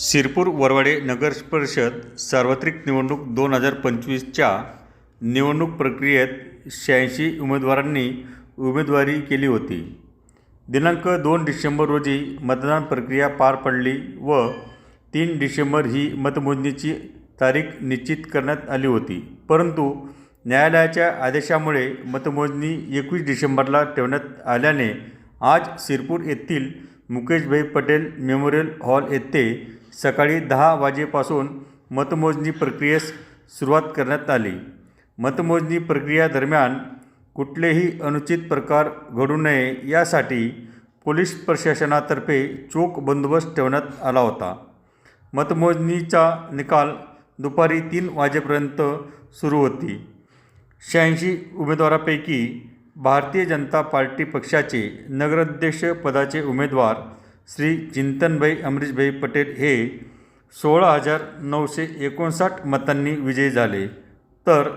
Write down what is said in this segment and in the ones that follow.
शिरपूर वरवाडे नगर परिषद सार्वत्रिक निवडणूक 2025च्या निवडणूक प्रक्रियेत 86 उमेदवारांनी उमेदवारी केली होती. दिनांक 2 डिसेंबर रोजी मतदान प्रक्रिया पार पडली व 3 डिसेंबर ही मतमोजणीची तारीख निश्चित करण्यात आली होती. परंतु न्यायालयाच्या आदेशामुळे मतमोजणी 21 डिसेंबरला ठेवण्यात आल्याने आज शिरपूर येथील मुकेशभाई पटेल मेमोरियल हॉल येथे सकाळी 10 वाजेपासून मतमोजणी प्रक्रियेस सुरुवात करण्यात आली. मतमोजणी प्रक्रियेदरम्यान कुठलेही अनुचित प्रकार घडू नये यासाठी पोलीस प्रशासनातर्फे चोख बंदोबस्त ठेवण्यात आला होता. मतमोजणीचा निकाल दुपारी 3 वाजेपर्यंत सुरू होती. 86 उमेदवारांपैकी भारतीय जनता पार्टी पक्षाचे नगराध्यक्ष पदाचे उमेदवार श्री चिंतनभाई अमरीशभाई पटेल हे 16,959 मतांनी विजयी झाले, तर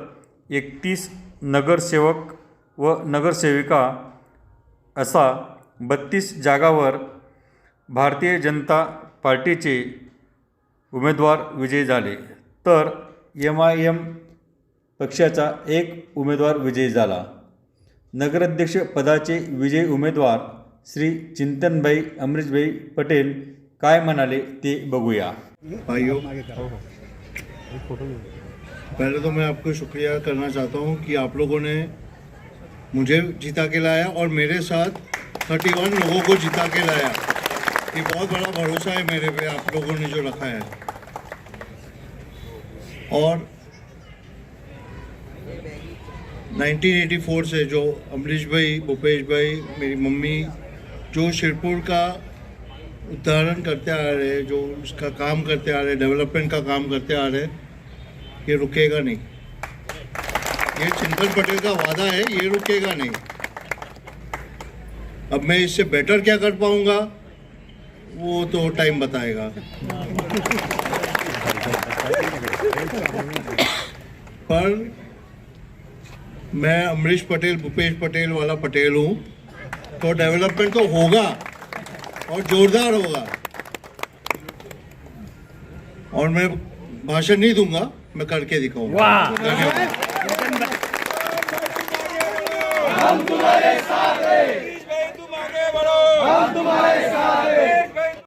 31 नगरसेवक व नगरसेविका असा 32 जागांवर भारतीय जनता पार्टीचे उमेदवार विजयी झाले, तर MIM पक्षाचा एक उमेदवार विजयी झाला. नगराध्यक्ष पदाचे विजयी उमेदवार श्री चिंतनभाई अमरीशभाई पटेल काय म्हणाले ते बघूया. भाइयों, पहले तो मैं आपको शुक्रिया करना चाहता हूं कि आप लोगों ने मुझे जिता के लाया और मेरे साथ 31 लोगों को जिता के लाया. ये बहुत बड़ा भरोसा है मेरे पे आप लोगों ने जो रखा है. और 1984 से जो अमरीश भाई, भूपेश भाई, मेरी मम्मी जो शिरपुर का उदाहरण करते आ रहे, जो उसका काम करते आ रहे, डेवलपमेंट का काम करते आ रहे, ये रुकेगा नहीं. ये चिंतन पटेल का वादा है, ये रुकेगा नहीं. अब मैं इससे बेटर क्या कर पाऊंगा वो तो टाइम बताएगा. पर मैं अमरीश पटेल, भूपेश पटेल वाला पटेल हूँ, तो डेवलपमेंट तो होगा और जोरदार होगा. और मैं भाषण नहीं दूंगा, मैं करके दिखाऊंगा. धन्यवाद. हम तुम्हारे साथ हैं, तुम आगे बढ़ो, हम तुम्हारे साथ हैं.